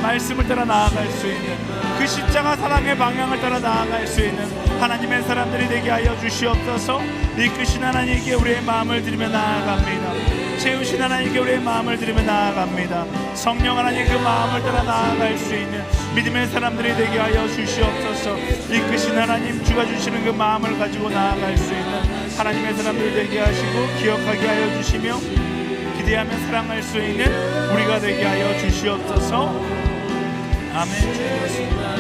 말씀을 따라 나아갈 수 있는, 그 십자가 사랑의 방향을 따라 나아갈 수 있는 하나님의 사람들이 되게 하여 주시옵소서. 이끄신 하나님께 우리의 마음을 드리며 나아갑니다. 채우신 하나님께 우리의 마음을 드리며 나아갑니다. 성령 하나님, 그 마음을 따라 나아갈 수 있는 믿음의 사람들이 되게 하여 주시옵소서. 이끄신 하나님, 주가 주시는 그 마음을 가지고 나아갈 수 있는 하나님의 사람들이 되게 하시고 기억하게 하여 주시며 기대하며 사랑할 수 있는 우리가 되게 하여 주시옵소서. 아멘. 주였습니다.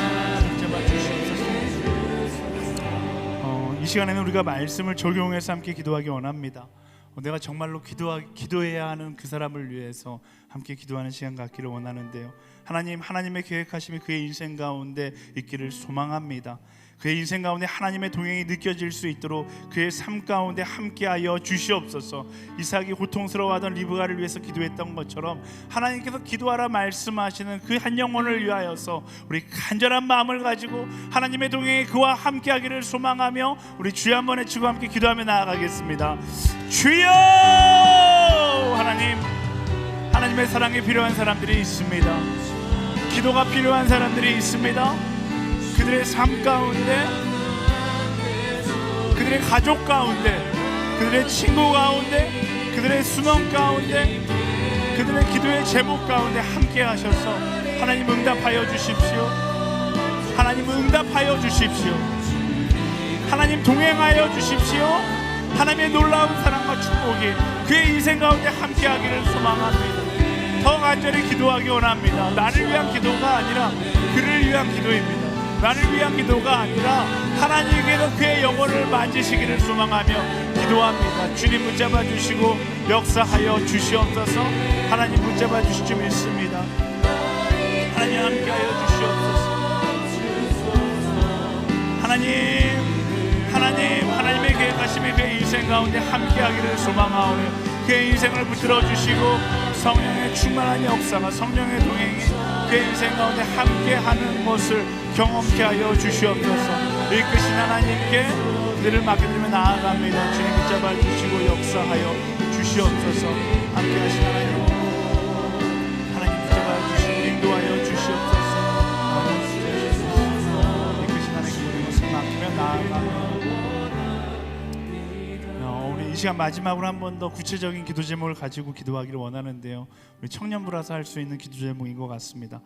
이 시간에는 우리가 말씀을 적용해서 함께 기도하기 원합니다. 내가 정말로 기도해야 하는 그 사람을 위해서 함께 기도하는 시간 갖기를 원하는데요. 하나님, 하나님의 계획하심이 그의 인생 가운데 있기를 소망합니다. 그의 인생 가운데 하나님의 동행이 느껴질 수 있도록 그의 삶 가운데 함께하여 주시옵소서. 이삭이 고통스러워하던 리브가를 위해서 기도했던 것처럼 하나님께서 기도하라 말씀하시는 그 한 영혼을 위하여서 우리 간절한 마음을 가지고 하나님의 동행이 그와 함께하기를 소망하며 우리 주여 한번 외치고 함께 기도하며 나아가겠습니다. 주여! 하나님, 하나님의 사랑이 필요한 사람들이 있습니다. 기도가 필요한 사람들이 있습니다. 그들의 삶 가운데, 그들의 가족 가운데, 그들의 친구 가운데, 그들의 수명 가운데, 그들의 기도의 제목 가운데 함께 하셔서 하나님 응답하여 주십시오. 하나님 응답하여 주십시오. 하나님 동행하여 주십시오. 하나님의 놀라운 사랑과 축복이 그의 인생 가운데 함께하기를 소망합니다. 더 간절히 기도하기 원합니다. 나를 위한 기도가 아니라 그를 위한 기도입니다. 나를 위한 기도가 아니라 하나님께서 그의 영혼을 만지시기를 소망하며 기도합니다. 주님 붙잡아 주시고 역사하여 주시옵소서. 하나님 붙잡아 주실 줄 믿습니다. 하나님 함께하여 주시옵소서. 하나님의 계획하심이 그의 인생 가운데 함께하기를 소망하오니 그의 인생을 붙들어 주시고 성령의 충만한 역사가, 성령의 동행이 그의 인생 가운데 함께하는 것을 경험케 하여 주시옵소서. 이끄신 하나님께 그들을 맡겨드리며 나아갑니다. 주님 붙잡아 주시고 역사하여 주시옵소서. 함께하신 하나님 붙잡아 주시고 인도하여 주시옵소서. 이끄신 하나님께 모든 것을 맡기며 나아가며 우리 이 시간 마지막으로 한 번 더 구체적인 기도 제목을 가지고 기도하기를 원하는데요. 우리 청년부라서 할 수 있는 기도 제목인 것 같습니다.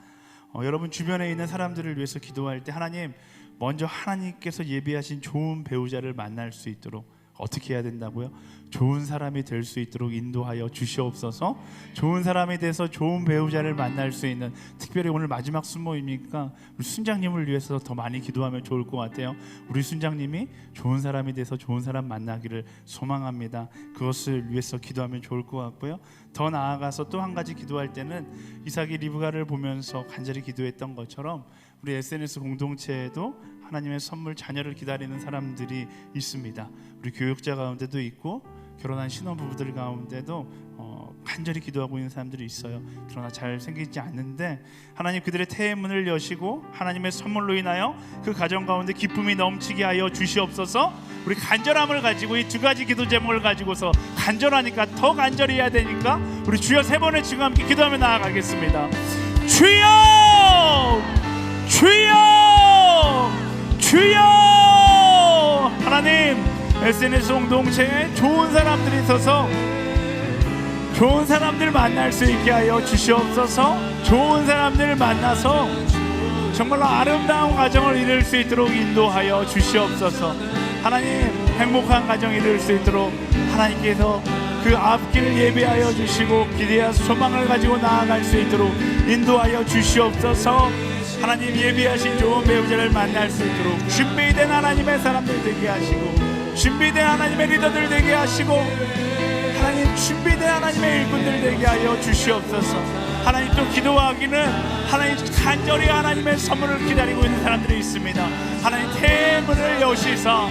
여러분 주변에 있는 사람들을 위해서 기도할 때 하나님, 먼저 하나님께서 예비하신 좋은 배우자를 만날 수 있도록 어떻게 해야 된다고요? 좋은 사람이 될 수 있도록 인도하여 주시옵소서. 좋은 사람이 돼서 좋은 배우자를 만날 수 있는, 특별히 오늘 마지막 순모임이니까 우리 순장님을 위해서 더 많이 기도하면 좋을 것 같아요. 우리 순장님이 좋은 사람이 돼서 좋은 사람 만나기를 소망합니다. 그것을 위해서 기도하면 좋을 것 같고요. 더 나아가서 또 한 가지 기도할 때는 이삭이 리브가를 보면서 간절히 기도했던 것처럼 우리 SNS 공동체에도 하나님의 선물, 자녀를 기다리는 사람들이 있습니다. 우리 교육자 가운데도 있고 결혼한 신혼부부들 가운데도 간절히 기도하고 있는 사람들이 있어요. 그러나 잘 생기지 않는데 하나님 그들의 태의 문을 여시고 하나님의 선물로 인하여 그 가정 가운데 기쁨이 넘치게 하여 주시옵소서. 우리 간절함을 가지고 이 두 가지 기도 제목을 가지고서 간절하니까 더 간절히 해야 되니까 우리 주여 세 번의 지금 함께 기도하며 나아가겠습니다. 주여! 주여! 주여! 하나님, SNS 공동체에 좋은 사람들이 있어서 좋은 사람들 만날 수 있게 하여 주시옵소서. 좋은 사람들을 만나서 정말로 아름다운 가정을 이룰 수 있도록 인도하여 주시옵소서. 하나님, 행복한 가정 이룰 수 있도록 하나님께서 그 앞길을 예비하여 주시고 기대와 소망을 가지고 나아갈 수 있도록 인도하여 주시옵소서. 하나님, 예비하신 좋은 배우자를 만날 수 있도록 준비된 하나님의 사람들 되게 하시고, 준비된 하나님의 리더들 되게 하시고, 하나님, 준비된 하나님의 일꾼들 되게 하여 주시옵소서. 하나님, 또 기도하기는 하나님 간절히 하나님의 선물을 기다리고 있는 사람들이 있습니다. 하나님, 태문을 여시사,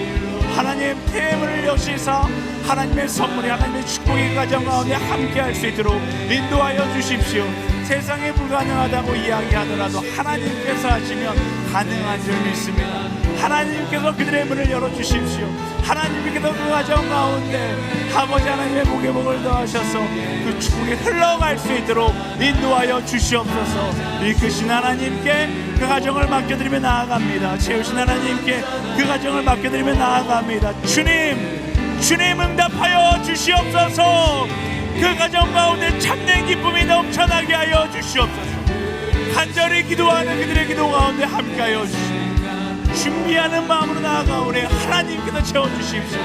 하나님 태문을 여시사 하나님의 선물이, 하나님의 축복의 가정 가운데 함께 할 수 있도록 인도하여 주십시오. 세상에 불가능하다고 이야기하더라도 하나님께서 하시면 가능한 줄 믿습니다. 하나님께서 그들의 문을 열어주십시오. 하나님께서 그 가정 가운데 아버지 하나님의 복의 복을 더하셔서 그 축복이 흘러갈 수 있도록 인도하여 주시옵소서. 이끄신 하나님께 그 가정을 맡겨드리며 나아갑니다. 채우신 하나님께 그 가정을 맡겨드리며 나아갑니다. 주님 응답하여 주시옵소서. 그 가정 가운데 참된 기쁨이 넘쳐나게 하여 주시옵소서. 간절히 기도하는 그들의 기도 가운데 함께하여 주시옵소서. 준비하는 마음으로 나아가오니 하나님께서 채워주십시오.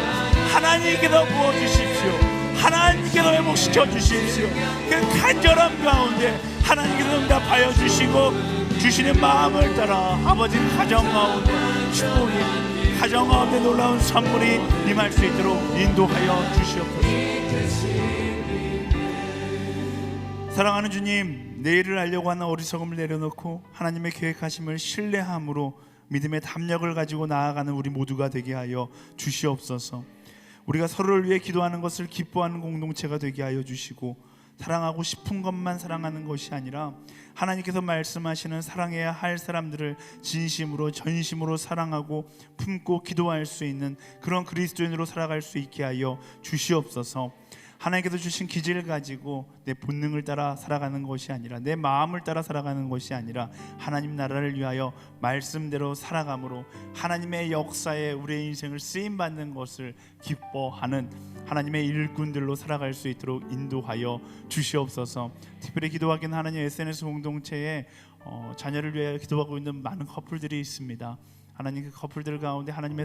하나님께서 부어주십시오. 하나님께서 회복시켜 주십시오. 그 간절함 가운데 하나님께서 응답하여 주시고, 주시는 마음을 따라 아버지 가정 가운데 축복이, 가정 가운데 놀라운 선물이 임할 수 있도록 인도하여 주시옵소서. 사랑하는 주님, 내일을 알려고 하는 어리석음을 내려놓고 하나님의 계획하심을 신뢰함으로 믿음의 담력을 가지고 나아가는 우리 모두가 되게 하여 주시옵소서. 우리가 서로를 위해 기도하는 것을 기뻐하는 공동체가 되게 하여 주시고, 사랑하고 싶은 것만 사랑하는 것이 아니라 하나님께서 말씀하시는 사랑해야 할 사람들을 진심으로 전심으로 사랑하고 품고 기도할 수 있는 그런 그리스도인으로 살아갈 수 있게 하여 주시옵소서. 하나님께서 주신 기질을 가지고 내 본능을 따라 살아가는 것이 아니라, 내 마음을 따라 살아가는 것이 아니라 하나님 나라를 위하여 말씀대로 살아감으로 하나님의 역사에 우리의 인생을 쓰임받는 것을 기뻐하는 하나님의 일꾼들로 살아갈 수 있도록 인도하여 주시옵소서. 특별히 기도하기는 하나님 SNS 공동체에 자녀를 위하여 기도하고 있는 많은 커플들이 있습니다. 하나님, 그 커플들 가운데 하나님의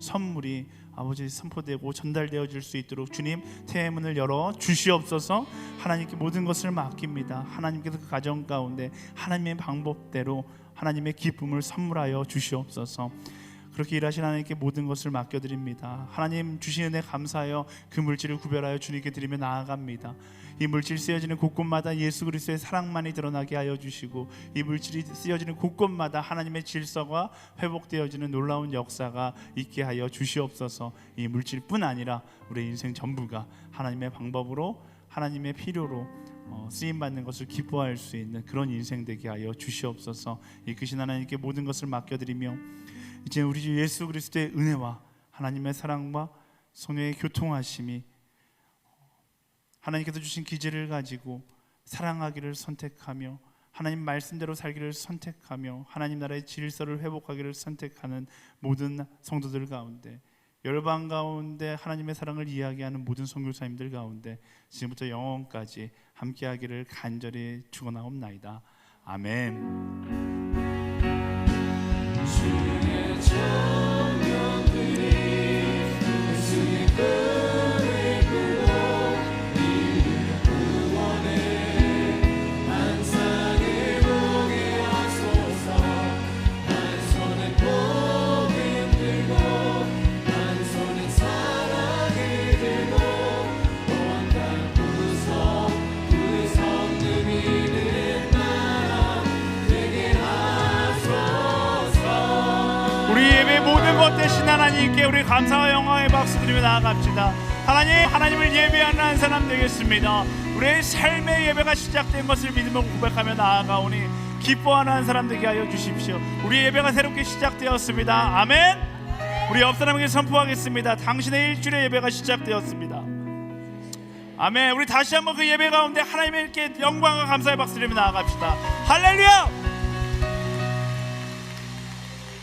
선물이 아버지 선포되고 전달되어질 수 있도록 주님 태문을 열어 주시옵소서. 하나님께 모든 것을 맡깁니다. 하나님께서 그 가정 가운데 하나님의 방법대로 하나님의 기쁨을 선물하여 주시옵소서. 그렇게 일하신 하나님께 모든 것을 맡겨드립니다. 하나님 주신 은혜 감사하여 그 물질을 구별하여 주님께 드리며 나아갑니다. 이 물질 쓰여지는 곳곳마다 예수 그리스도의 사랑만이 드러나게 하여 주시고, 이 물질이 쓰여지는 곳곳마다 하나님의 질서가 회복되어지는 놀라운 역사가 있게 하여 주시옵소서. 이 물질뿐 아니라 우리의 인생 전부가 하나님의 방법으로, 하나님의 필요로 쓰임받는 것을 기뻐할 수 있는 그런 인생 되게 하여 주시옵소서. 이끄신 하나님께 모든 것을 맡겨드리며, 이제 우리 주 예수 그리스도의 은혜와 하나님의 사랑과 성령의 교통하심이, 하나님께서 주신 기질을 가지고 사랑하기를 선택하며 하나님 말씀대로 살기를 선택하며 하나님 나라의 질서를 회복하기를 선택하는 모든 성도들 가운데, 열방 가운데 하나님의 사랑을 이야기하는 모든 선교사님들 가운데 지금부터 영원까지 함께하기를 간절히 축원하옵나이다. 아멘. 주의 정령들이 예수의 꿈을 꾸고 이를 구원해 만상을 보게 하소서. 한 손에 복음 들고 한 손에 사랑을 들고 온갖 구성 누리는 나라 되게 하소서. 우리 예배 모든 것 대신 하나님께 우리 감사와 영광의 박수 드리며 나아갑시다. 하나님을 예배하는 한 사람 되겠습니다. 우리의 삶의 예배가 시작된 것을 믿음으로 고백하며 나아가오니 기뻐하는 한 사람 되게 하여 주십시오. 우리 예배가 새롭게 시작되었습니다. 아멘. 우리 옆 사람에게 선포하겠습니다. 당신의 일주일의 예배가 시작되었습니다. 아멘. 우리 다시 한번 그 예배 가운데 하나님께 영광과 감사의 박수 드리며 나아갑시다. 할렐루야.